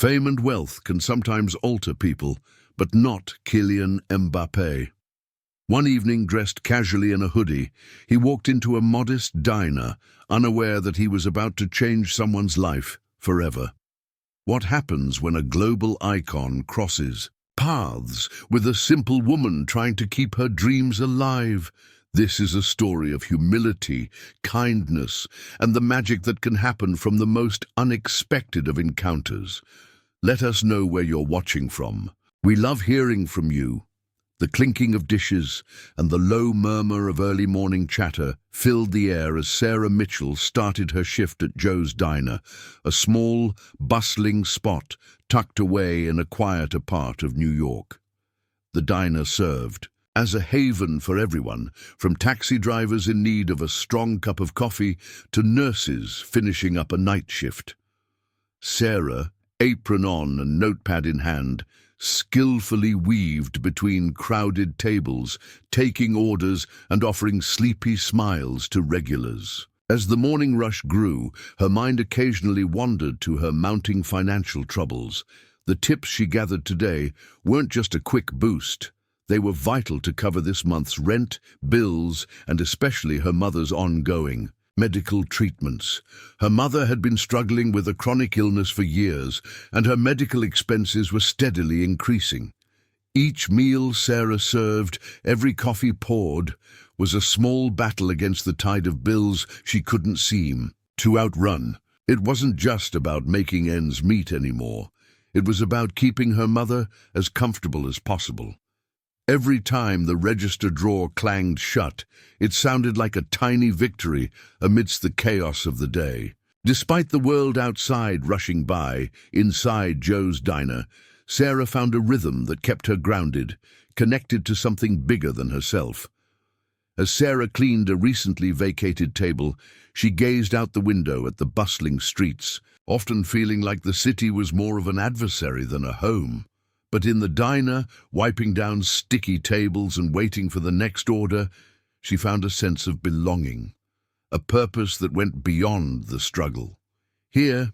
Fame and wealth can sometimes alter people, but not Kylian Mbappé. One evening, dressed casually in a hoodie, he walked into a modest diner, unaware that he was about to change someone's life forever. What happens when a global icon crosses paths with a simple woman trying to keep her dreams alive? This is a story of humility, kindness, and the magic that can happen from the most unexpected of encounters. Let us know where you're watching from. We love hearing from you. The clinking of dishes and the low murmur of early morning chatter filled the air as Sarah Mitchell started her shift at Joe's Diner, a small, bustling spot tucked away in a quieter part of New York. The diner served as a haven for everyone, from taxi drivers in need of a strong cup of coffee to nurses finishing up a night shift. Sarah, apron on and notepad in hand, skillfully weaved between crowded tables, taking orders and offering sleepy smiles to regulars. As the morning rush grew, her mind occasionally wandered to her mounting financial troubles. The tips she gathered today weren't just a quick boost. They were vital to cover this month's rent, bills, and especially her mother's ongoing medical treatments. Her mother had been struggling with a chronic illness for years, and her medical expenses were steadily increasing. Each meal Sarah served, every coffee poured, was a small battle against the tide of bills she couldn't seem to outrun. It wasn't just about making ends meet anymore. It was about keeping her mother as comfortable as possible. Every time the register drawer clanged shut, it sounded like a tiny victory amidst the chaos of the day. Despite the world outside rushing by, inside Joe's Diner, Sarah found a rhythm that kept her grounded, connected to something bigger than herself. As Sarah cleaned a recently vacated table, she gazed out the window at the bustling streets, often feeling like the city was more of an adversary than a home. But in the diner, wiping down sticky tables and waiting for the next order, she found a sense of belonging, a purpose that went beyond the struggle. Here,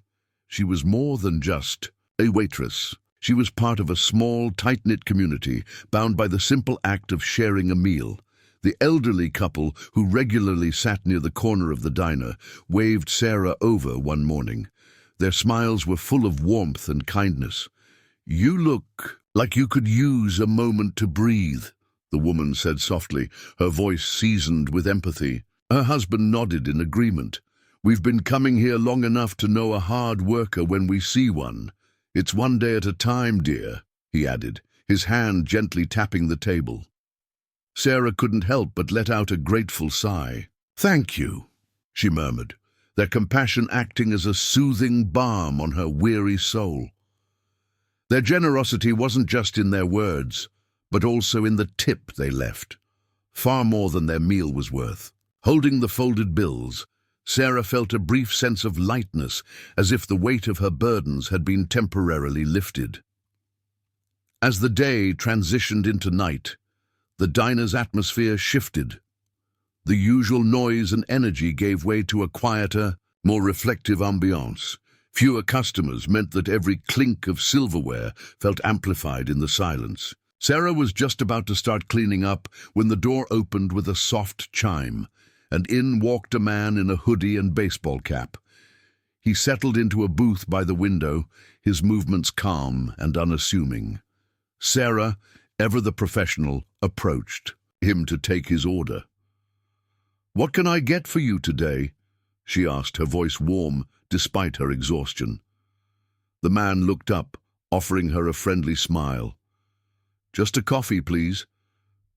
she was more than just a waitress. She was part of a small, tight-knit community, bound by the simple act of sharing a meal. The elderly couple, who regularly sat near the corner of the diner, waved Sarah over one morning. Their smiles were full of warmth and kindness. "You look like you could use a moment to breathe," the woman said softly, her voice seasoned with empathy. Her husband nodded in agreement. "We've been coming here long enough to know a hard worker when we see one. It's one day at a time, dear," he added, his hand gently tapping the table. Sarah couldn't help but let out a grateful sigh. "Thank you," she murmured, their compassion acting as a soothing balm on her weary soul. Their generosity wasn't just in their words, but also in the tip they left, far more than their meal was worth. Holding the folded bills, Sarah felt a brief sense of lightness, as if the weight of her burdens had been temporarily lifted. As the day transitioned into night, the diner's atmosphere shifted. The usual noise and energy gave way to a quieter, more reflective ambiance. Fewer customers meant that every clink of silverware felt amplified in the silence. Sarah was just about to start cleaning up when the door opened with a soft chime, and in walked a man in a hoodie and baseball cap. He settled into a booth by the window, his movements calm and unassuming. Sarah, ever the professional, approached him to take his order. "What can I get for you today?" she asked, her voice warm despite her exhaustion. The man looked up, offering her a friendly smile. "Just a coffee, please.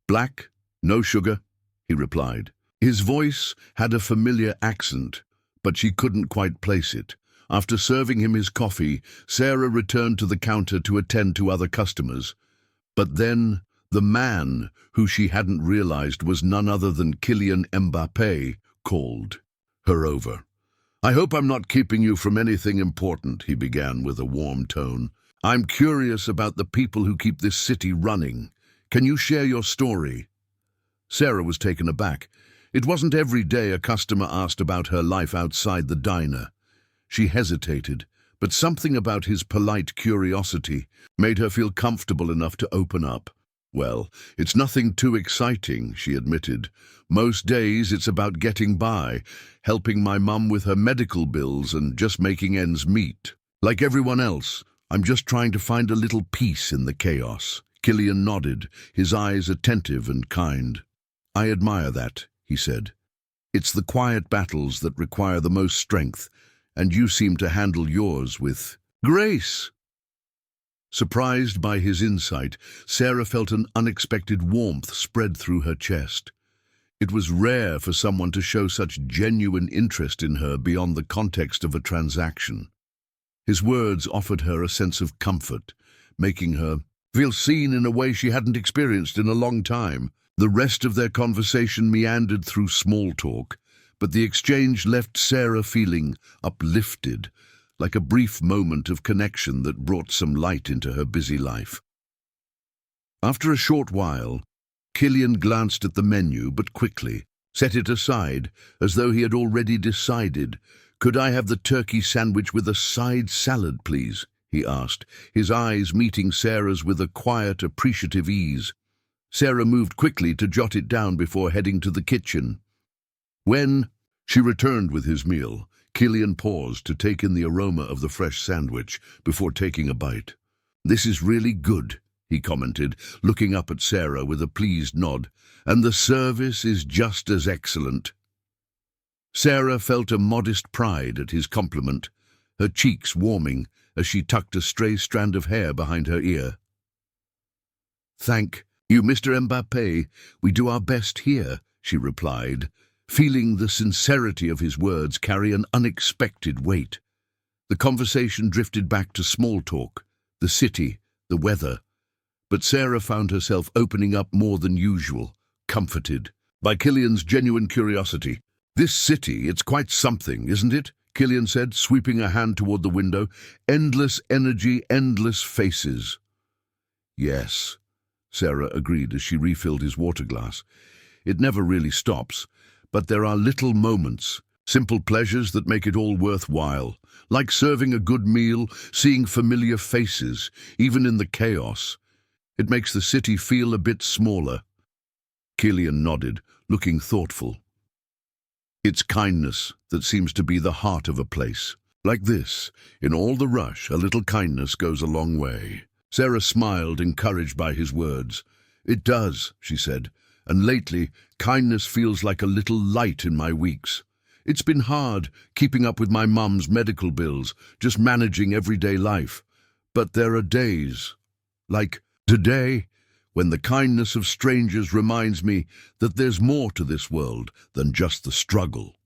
Black, no sugar," he replied. His voice had a familiar accent, but she couldn't quite place it. After serving him his coffee, Sarah returned to the counter to attend to other customers. But then, the man, who she hadn't realized was none other than Kylian Mbappé, called her over. "I hope I'm not keeping you from anything important," he began with a warm tone. "I'm curious about the people who keep this city running. Can you share your story?" Sarah was taken aback. It wasn't every day a customer asked about her life outside the diner. She hesitated, but something about his polite curiosity made her feel comfortable enough to open up. "Well, it's nothing too exciting," she admitted. "Most days it's about getting by, helping my mum with her medical bills and just making ends meet. Like everyone else, I'm just trying to find a little peace in the chaos." Kylian nodded, his eyes attentive and kind. "I admire that," he said. "It's the quiet battles that require the most strength, and you seem to handle yours with grace." Surprised by his insight, Sarah felt an unexpected warmth spread through her chest. It was rare for someone to show such genuine interest in her beyond the context of a transaction. His words offered her a sense of comfort, making her feel seen in a way she hadn't experienced in a long time. The rest of their conversation meandered through small talk, but the exchange left Sarah feeling uplifted, like a brief moment of connection that brought some light into her busy life. After a short while, Kylian glanced at the menu but quickly set it aside, as though he had already decided. "Could I have the turkey sandwich with a side salad, please?" he asked, his eyes meeting Sarah's with a quiet, appreciative ease. Sarah moved quickly to jot it down before heading to the kitchen. When she returned with his meal, Kylian paused to take in the aroma of the fresh sandwich before taking a bite. "This is really good," he commented, looking up at Sarah with a pleased nod, "and the service is just as excellent." Sarah felt a modest pride at his compliment, her cheeks warming as she tucked a stray strand of hair behind her ear. "Thank you, Mr. Mbappé. We do our best here," she replied, feeling the sincerity of his words carry an unexpected weight. The conversation drifted back to small talk, the city, the weather, but Sarah found herself opening up more than usual, comforted by Kylian's genuine curiosity. "This city, it's quite something, isn't it?" Kylian said, sweeping a hand toward the window. "Endless energy, endless faces." "Yes," Sarah agreed as she refilled his water glass. "It never really stops, but there are little moments, simple pleasures that make it all worthwhile, like serving a good meal, seeing familiar faces, even in the chaos. It makes the city feel a bit smaller." Kylian nodded, looking thoughtful. "It's kindness that seems to be the heart of a place. Like this, in all the rush, a little kindness goes a long way." Sarah smiled, encouraged by his words. "It does," she said, "and lately, kindness feels like a little light in my weeks. It's been hard, keeping up with my mum's medical bills, just managing everyday life. But there are days, like today, when the kindness of strangers reminds me that there's more to this world than just the struggle."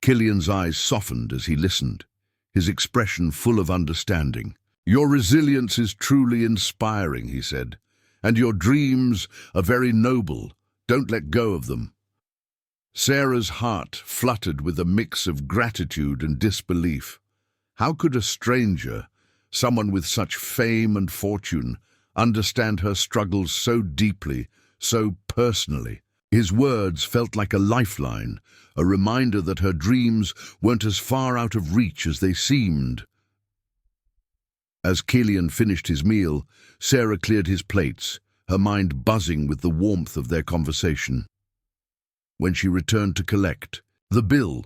Kylian's eyes softened as he listened, his expression full of understanding. "Your resilience is truly inspiring," he said, "and your dreams are very noble. Don't let go of them." Sarah's heart fluttered with a mix of gratitude and disbelief. How could a stranger, someone with such fame and fortune, understand her struggles so deeply, so personally? His words felt like a lifeline, a reminder that her dreams weren't as far out of reach as they seemed. As Kylian finished his meal, Sarah cleared his plates, her mind buzzing with the warmth of their conversation. When she returned to collect the bill,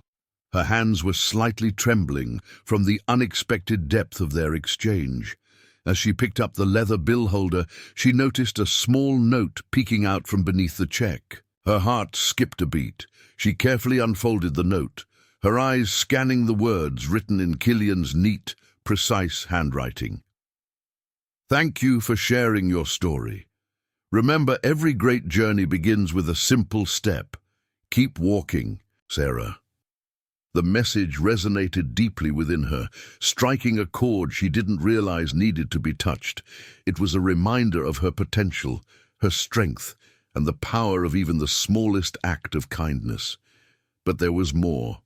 her hands were slightly trembling from the unexpected depth of their exchange. As she picked up the leather bill holder, she noticed a small note peeking out from beneath the check. Her heart skipped a beat. She carefully unfolded the note, her eyes scanning the words written in Kylian's neat, precise handwriting. "Thank you for sharing your story. Remember, every great journey begins with a simple step. Keep walking, Sarah." The message resonated deeply within her, striking a chord she didn't realize needed to be touched. It was a reminder of her potential, her strength, and the power of even the smallest act of kindness. But there was more.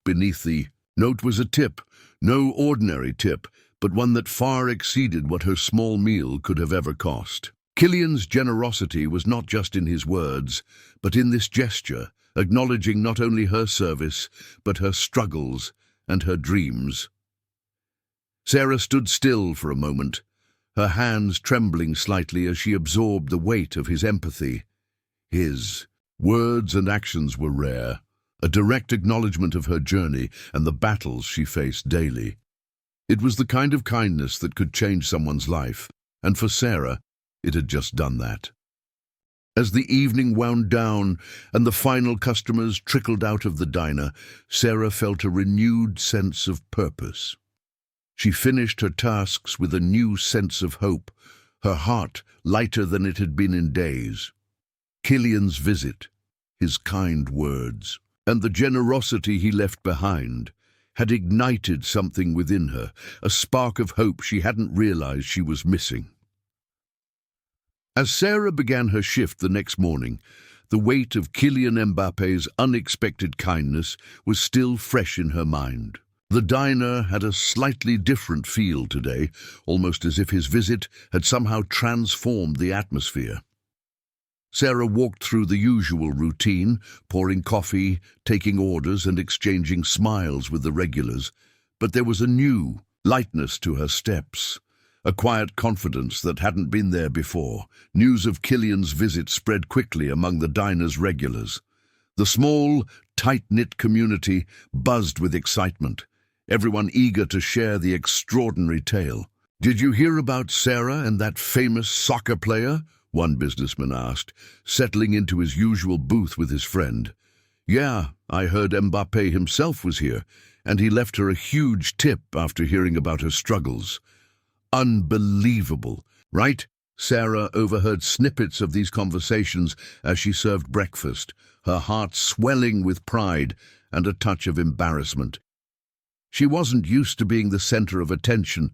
Beneath the note was a tip, no ordinary tip, but one that far exceeded what her small meal could have ever cost. Kylian's generosity was not just in his words, but in this gesture, acknowledging not only her service, but her struggles and her dreams. Sarah stood still for a moment, her hands trembling slightly as she absorbed the weight of his empathy. His words and actions were rare, a direct acknowledgement of her journey and the battles she faced daily. It was the kind of kindness that could change someone's life, and for Sarah, it had just done that. As the evening wound down and the final customers trickled out of the diner, Sarah felt a renewed sense of purpose. She finished her tasks with a new sense of hope, her heart lighter than it had been in days. Kylian's visit, his kind words, and the generosity he left behind had ignited something within her, a spark of hope she hadn't realized she was missing. As Sarah began her shift the next morning, the weight of Kylian Mbappe's unexpected kindness was still fresh in her mind. The diner had a slightly different feel today, almost as if his visit had somehow transformed the atmosphere. Sarah walked through the usual routine, pouring coffee, taking orders and exchanging smiles with the regulars, but there was a new lightness to her steps, a quiet confidence that hadn't been there before. News of Kylian's visit spread quickly among the diner's regulars. The small, tight-knit community buzzed with excitement, everyone eager to share the extraordinary tale. "Did you hear about Sarah and that famous soccer player?" one businessman asked, settling into his usual booth with his friend. "Yeah, I heard Mbappé himself was here, and he left her a huge tip after hearing about her struggles." "Unbelievable, right?" Sarah overheard snippets of these conversations as she served breakfast, her heart swelling with pride and a touch of embarrassment. She wasn't used to being the center of attention,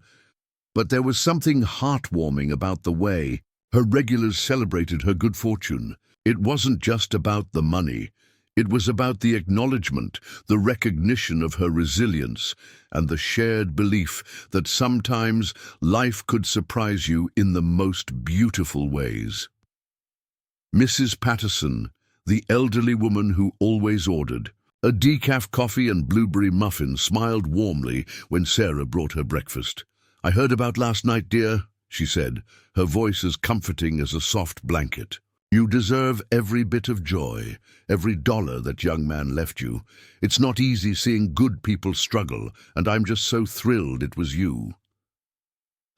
but there was something heartwarming about the way her regulars celebrated her good fortune. It wasn't just about the money. It was about the acknowledgement, the recognition of her resilience, and the shared belief that sometimes life could surprise you in the most beautiful ways. Mrs. Patterson, the elderly woman who always ordered a decaf coffee and blueberry muffin, smiled warmly when Sarah brought her breakfast. "I heard about last night, dear," she said, her voice as comforting as a soft blanket. "You deserve every bit of joy, every dollar that young man left you. It's not easy seeing good people struggle, and I'm just so thrilled it was you."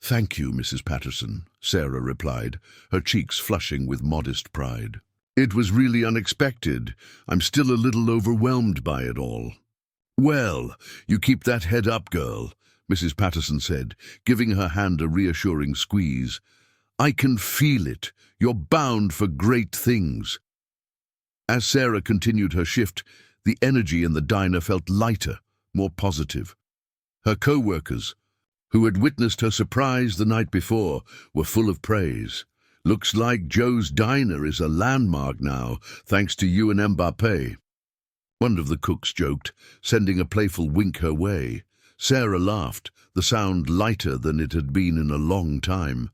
"Thank you, Mrs. Patterson," Sarah replied, her cheeks flushing with modest pride. "It was really unexpected. I'm still a little overwhelmed by it all." "Well, you keep that head up, girl," Mrs. Patterson said, giving her hand a reassuring squeeze. "I can feel it. You're bound for great things." As Sarah continued her shift, the energy in the diner felt lighter, more positive. Her co-workers, who had witnessed her surprise the night before, were full of praise. "Looks like Joe's Diner is a landmark now, thanks to you and Mbappé," one of the cooks joked, sending a playful wink her way. Sarah laughed, the sound lighter than it had been in a long time.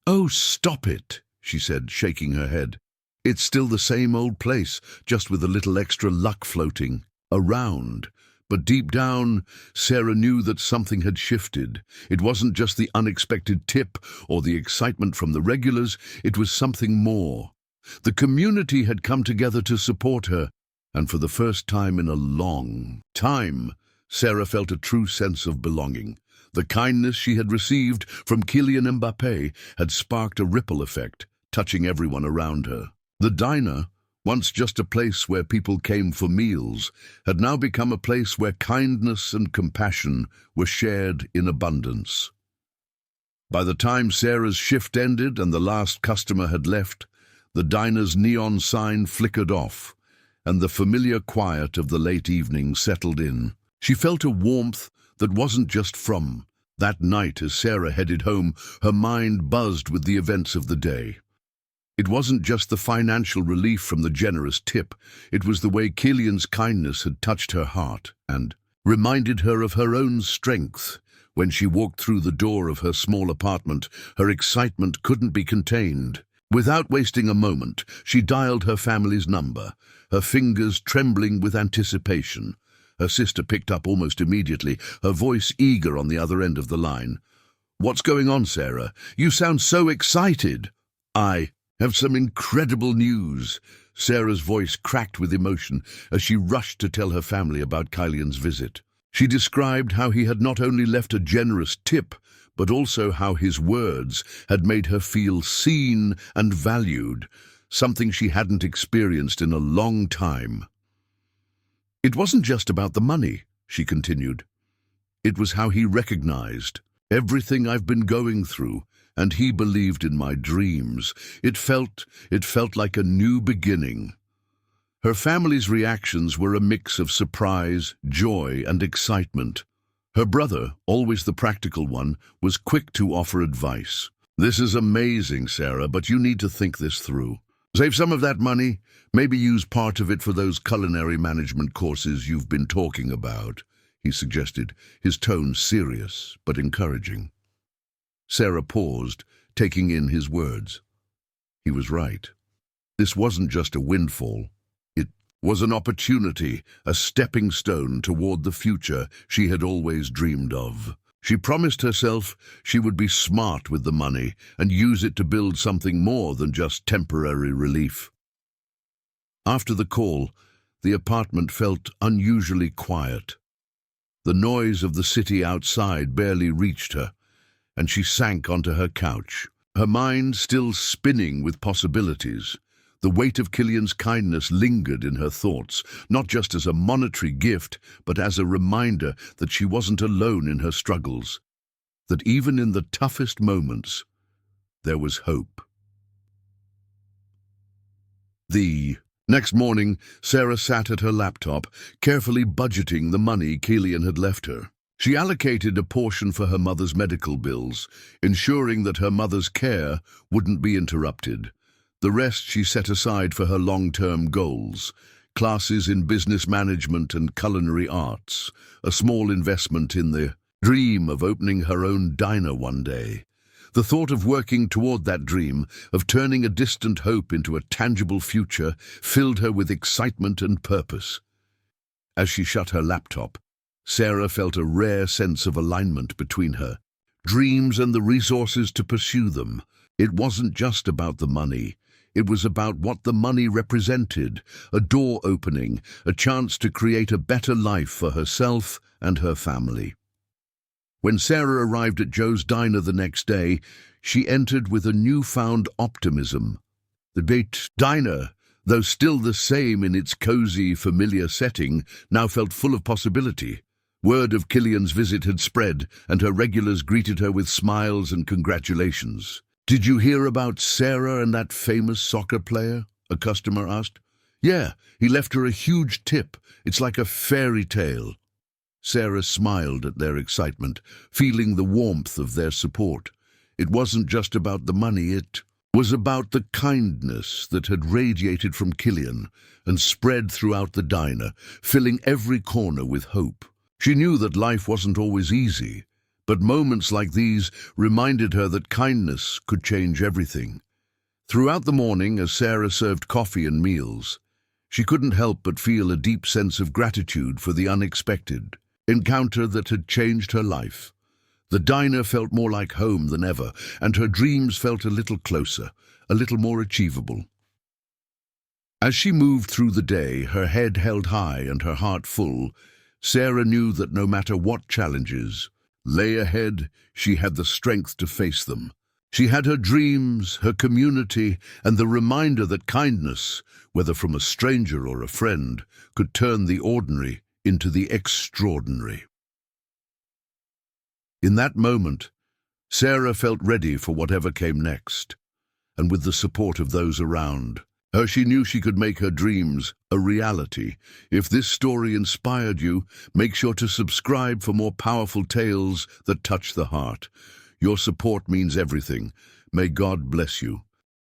"Oh, stop it," she said, shaking her head. "It's still the same old place, just with a little extra luck floating around." But deep down, Sarah knew that something had shifted. It wasn't just the unexpected tip or the excitement from the regulars, it was something more. The community had come together to support her, and for the first time in a long time, Sarah felt a true sense of belonging. The kindness she had received from Kylian Mbappé had sparked a ripple effect, touching everyone around her. The diner, once just a place where people came for meals, had now become a place where kindness and compassion were shared in abundance. By the time Sarah's shift ended and the last customer had left, the diner's neon sign flickered off, and the familiar quiet of the late evening settled in. She felt a warmth that wasn't just from that night. As Sarah headed home, her mind buzzed with the events of the day. It wasn't just the financial relief from the generous tip, it was the way Kylian's kindness had touched her heart and reminded her of her own strength. When she walked through the door of her small apartment, her excitement couldn't be contained. Without wasting a moment, she dialed her family's number, her fingers trembling with anticipation. Her sister picked up almost immediately, her voice eager on the other end of the line. "What's going on, Sarah? You sound so excited." "I have some incredible news." Sarah's voice cracked with emotion as she rushed to tell her family about Kylian's visit. She described how he had not only left a generous tip, but also how his words had made her feel seen and valued, something she hadn't experienced in a long time. "It wasn't just about the money," she continued. "It was how he recognized everything I've been going through, and he believed in my dreams. It felt like a new beginning." Her family's reactions were a mix of surprise, joy, and excitement. Her brother, always the practical one, was quick to offer advice. "This is amazing, Sarah, but you need to think this through. Save some of that money, maybe use part of it for those culinary management courses you've been talking about," he suggested, his tone serious but encouraging. Sarah paused, taking in his words. He was right. This wasn't just a windfall. It was an opportunity, a stepping stone toward the future she had always dreamed of. She promised herself she would be smart with the money and use it to build something more than just temporary relief. After the call, the apartment felt unusually quiet. The noise of the city outside barely reached her, and she sank onto her couch, her mind still spinning with possibilities. The weight of Kylian's kindness lingered in her thoughts, not just as a monetary gift, but as a reminder that she wasn't alone in her struggles, that even in the toughest moments, there was hope. The next morning, Sarah sat at her laptop, carefully budgeting the money Kylian had left her. She allocated a portion for her mother's medical bills, ensuring that her mother's care wouldn't be interrupted. The rest she set aside for her long-term goals, classes in business management and culinary arts, a small investment in the dream of opening her own diner one day. The thought of working toward that dream, of turning a distant hope into a tangible future, filled her with excitement and purpose. As she shut her laptop, Sarah felt a rare sense of alignment between her dreams and the resources to pursue them. It wasn't just about the money. It was about what the money represented, a door opening, a chance to create a better life for herself and her family. When Sarah arrived at Joe's diner the next day, she entered with a newfound optimism. The diner, though still the same in its cozy, familiar setting, now felt full of possibility. Word of Kylian's visit had spread, and her regulars greeted her with smiles and congratulations. "Did you hear about Sarah and that famous soccer player?" a customer asked. "Yeah, he left her a huge tip. It's like a fairy tale." Sarah smiled at their excitement, feeling the warmth of their support. It wasn't just about the money, it was about the kindness that had radiated from Kylian and spread throughout the diner, filling every corner with hope. She knew that life wasn't always easy, but moments like these reminded her that kindness could change everything. Throughout the morning, as Sarah served coffee and meals, she couldn't help but feel a deep sense of gratitude for the unexpected encounter that had changed her life. The diner felt more like home than ever, and her dreams felt a little closer, a little more achievable. As she moved through the day, her head held high and her heart full, Sarah knew that no matter what challenges lay ahead, she had the strength to face them. She had her dreams, her community, and the reminder that kindness, whether from a stranger or a friend, could turn the ordinary into the extraordinary. In that moment, Sarah felt ready for whatever came next, and with the support of those around her, she knew she could make her dreams a reality. If this story inspired you, make sure to subscribe for more powerful tales that touch the heart. Your support means everything. May God bless you.